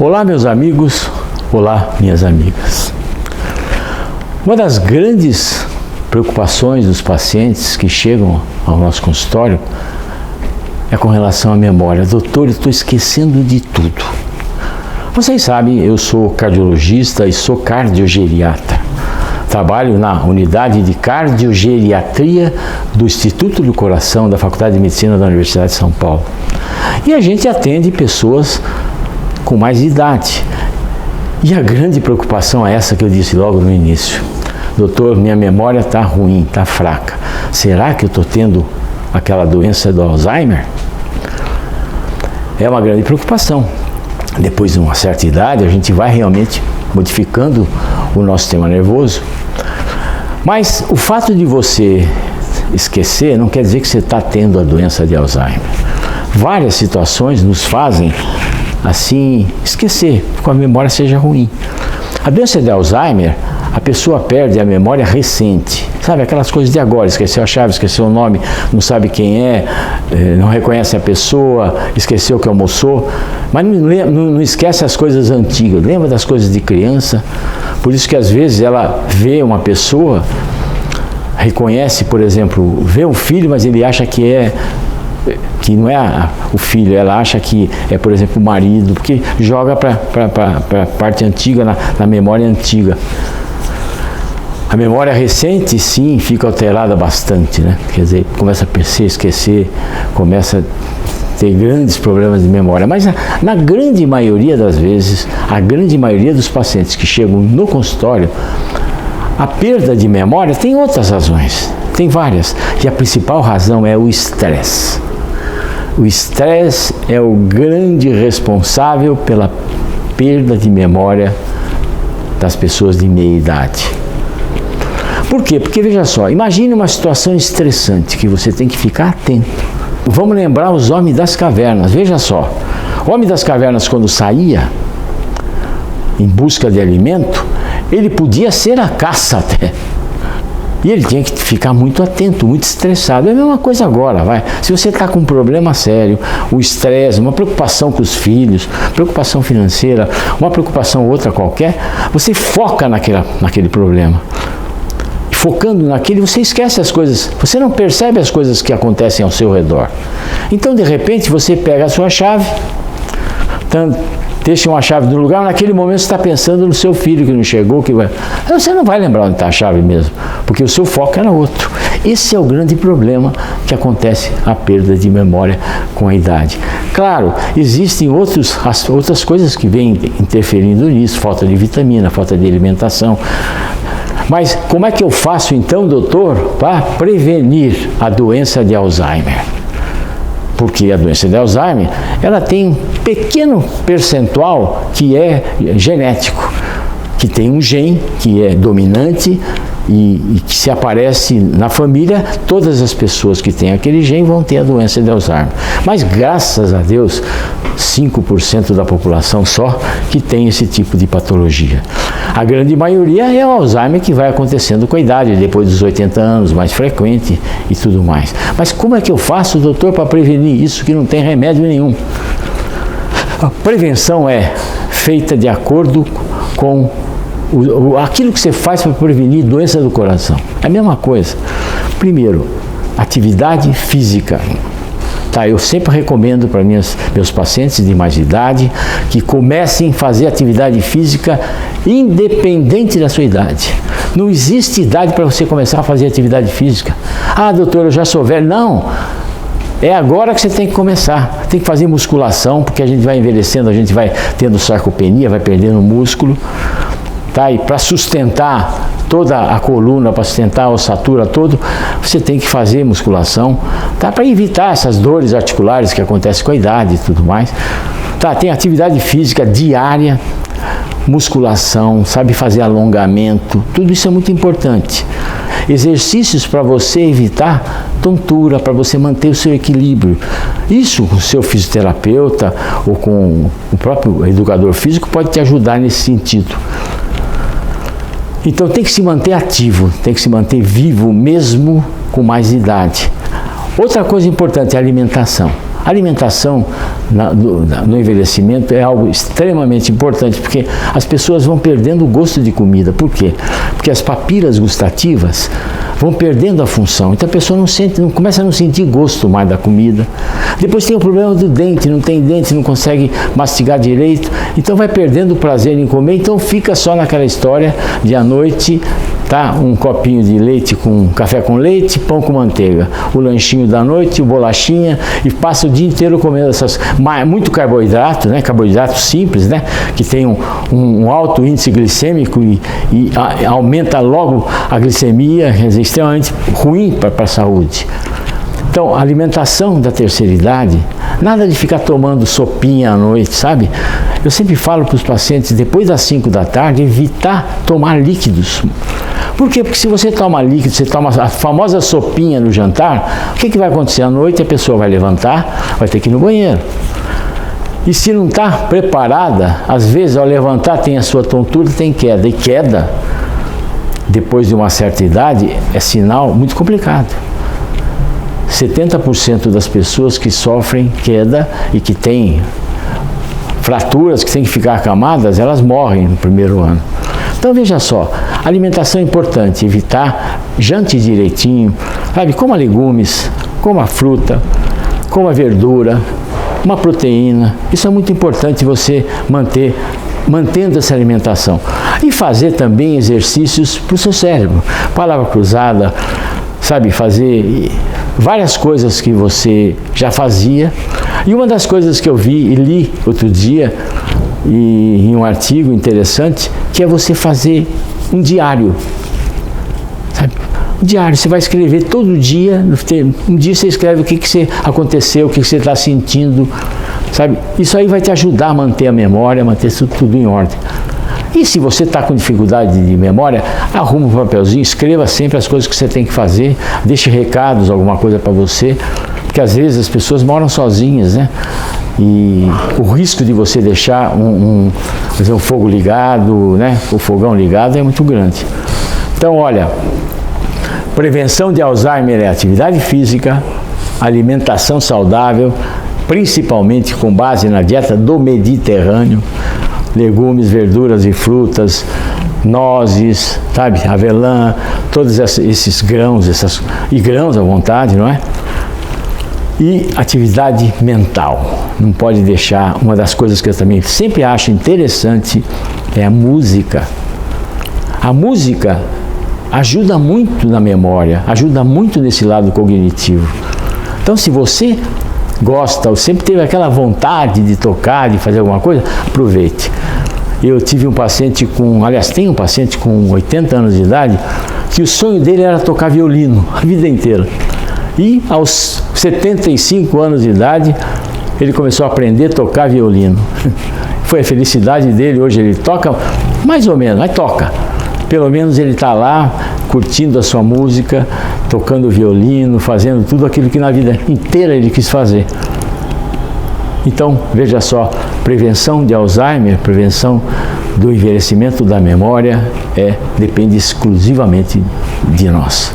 Olá, meus amigos, olá, minhas amigas. Uma das grandes preocupações dos pacientes que chegam ao nosso consultório é com relação à memória. Doutor, eu estou esquecendo de tudo. Vocês sabem, eu sou cardiologista e sou cardiogeriatra. Trabalho na unidade de cardiogeriatria do Instituto do Coração da Faculdade de Medicina da Universidade de São Paulo. E a gente atende pessoas com mais idade. E a grande preocupação é essa que eu disse logo no início. Doutor, minha memória está ruim, está fraca. Será que eu estou tendo aquela doença do Alzheimer? É uma grande preocupação. Depois de uma certa idade, a gente vai realmente modificando o nosso sistema nervoso. Mas o fato de você esquecer não quer dizer que você está tendo a doença de Alzheimer. Várias situações nos fazem assim esquecer, que a memória seja ruim. A doença de Alzheimer, a pessoa perde a memória recente, sabe, aquelas coisas de agora, esqueceu a chave, esqueceu o nome, não sabe quem é, não reconhece a pessoa, esqueceu que almoçou, mas não esquece as coisas antigas, lembra das coisas de criança. Por isso que às vezes ela vê uma pessoa, reconhece, por exemplo, vê um filho, mas ele acha que não é o filho, ela acha que é, por exemplo, o marido, porque joga para a parte antiga, na memória antiga. A memória recente, sim, fica alterada bastante, né? Quer dizer, começa a esquecer, começa a ter grandes problemas de memória. Mas na grande maioria das vezes, a grande maioria dos pacientes que chegam no consultório, a perda de memória tem outras razões, tem várias. E a principal razão é o estresse. O estresse é o grande responsável pela perda de memória das pessoas de meia idade. Por quê? Porque veja só, imagine uma situação estressante que você tem que ficar atento. Vamos lembrar os homens das cavernas, veja só. O homem das cavernas, quando saía em busca de alimento, ele podia ser a caça até. E ele tinha que ficar muito atento, muito estressado. É a mesma coisa agora, vai. Se você está com um problema sério, o estresse, uma preocupação com os filhos, preocupação financeira, uma preocupação outra qualquer, você foca naquele problema. Focando naquele, você esquece as coisas, você não percebe as coisas que acontecem ao seu redor. Então, de repente, você pega a sua chave, deixa uma chave no lugar, naquele momento você está pensando no seu filho que não chegou, você não vai lembrar onde está a chave mesmo, porque o seu foco era outro. Esse é o grande problema que acontece, a perda de memória com a idade. Claro, existem outras coisas que vêm interferindo nisso, falta de vitamina, falta de alimentação. Mas como é que eu faço então, doutor, para prevenir a doença de Alzheimer? Porque a doença de Alzheimer, ela tem um pequeno percentual que é genético, que tem um gene que é dominante e que se aparece na família, todas as pessoas que têm aquele gene vão ter a doença de Alzheimer. Mas graças a Deus, 5% da população só que tem esse tipo de patologia. A grande maioria é o Alzheimer que vai acontecendo com a idade, depois dos 80 anos, mais frequente e tudo mais. Mas como é que eu faço, doutor, para prevenir isso que não tem remédio nenhum? A prevenção é feita de acordo com aquilo que você faz para prevenir doença do coração. É a mesma coisa. Primeiro, atividade física. Eu sempre recomendo para meus pacientes de mais idade que comecem a fazer atividade física independente da sua idade. Não existe idade para você começar a fazer atividade física. Ah, doutor, eu já sou velho. Não, é agora que você tem que começar. Tem que fazer musculação, porque a gente vai envelhecendo, a gente vai tendo sarcopenia, vai perdendo músculo. E para sustentar toda a coluna, para sustentar a ossatura toda, você tem que fazer musculação, para evitar essas dores articulares que acontecem com a idade e tudo mais. Tem atividade física diária, musculação, sabe fazer alongamento, tudo isso é muito importante. Exercícios para você evitar tontura, para você manter o seu equilíbrio. Isso com o seu fisioterapeuta ou com o próprio educador físico pode te ajudar nesse sentido. Então tem que se manter ativo, tem que se manter vivo mesmo com mais idade. Outra coisa importante é a alimentação. Alimentação no envelhecimento é algo extremamente importante, porque as pessoas vão perdendo o gosto de comida. Por quê? Porque as papilas gustativas vão perdendo a função. Então a pessoa começa a não sentir gosto mais da comida. Depois tem o problema do dente, não tem dente, não consegue mastigar direito, então vai perdendo o prazer em comer, então fica só naquela história de à noite, tá? Um copinho de leite com café com leite, pão com manteiga, o lanchinho da noite, o bolachinha, e passa o dia inteiro comendo muito carboidrato, né? Carboidrato simples, né? Que tem um alto índice glicêmico e aumenta logo a glicemia, quer dizer, extremamente ruim para a saúde. Então, a alimentação da terceira idade, nada de ficar tomando sopinha à noite, sabe? Eu sempre falo para os pacientes, depois das 5 da tarde, evitar tomar líquidos. Por quê? Porque se você toma líquido, você toma a famosa sopinha no jantar, o que vai acontecer? À noite a pessoa vai levantar, vai ter que ir no banheiro. E se não está preparada, às vezes ao levantar tem a sua tontura, tem queda. E queda, depois de uma certa idade, é sinal muito complicado. 70% das pessoas que sofrem queda e que têm fraturas, que têm que ficar acamadas, elas morrem no primeiro ano. Então veja só, alimentação é importante, evitar, jante direitinho, sabe, coma legumes, coma fruta, coma verdura, uma proteína, isso é muito importante você mantendo essa alimentação. E fazer também exercícios para o seu cérebro, palavra cruzada, sabe, fazer várias coisas que você já fazia. E uma das coisas que eu vi e li outro dia, em um artigo interessante, que é você fazer um diário. Sabe? Um diário, você vai escrever todo dia, um dia você escreve o que aconteceu, o que você está sentindo, sabe? Isso aí vai te ajudar a manter a memória, manter isso tudo em ordem. E se você está com dificuldade de memória, arruma um papelzinho, escreva sempre as coisas que você tem que fazer, deixe recados, alguma coisa para você, porque às vezes as pessoas moram sozinhas, né? E o risco de você deixar um fogo ligado, né? O fogão ligado é muito grande. Então, olha, prevenção de Alzheimer é atividade física, alimentação saudável, principalmente com base na dieta do Mediterrâneo, legumes, verduras e frutas, nozes, sabe, avelã, todos esses grãos, e grãos à vontade, não é? E atividade mental. Não pode deixar, uma das coisas que eu também sempre acho interessante é a música. A música ajuda muito na memória, ajuda muito nesse lado cognitivo. Então, se você gosta ou sempre teve aquela vontade de tocar, de fazer alguma coisa, aproveite. Eu tive um paciente tenho um paciente com 80 anos de idade, que o sonho dele era tocar violino a vida inteira. E aos 75 anos de idade, ele começou a aprender a tocar violino. Foi a felicidade dele, hoje ele toca mais ou menos, mas toca. Pelo menos ele está lá, curtindo a sua música, tocando violino, fazendo tudo aquilo que na vida inteira ele quis fazer. Então, veja só, prevenção de Alzheimer, prevenção do envelhecimento da memória, depende exclusivamente de nós.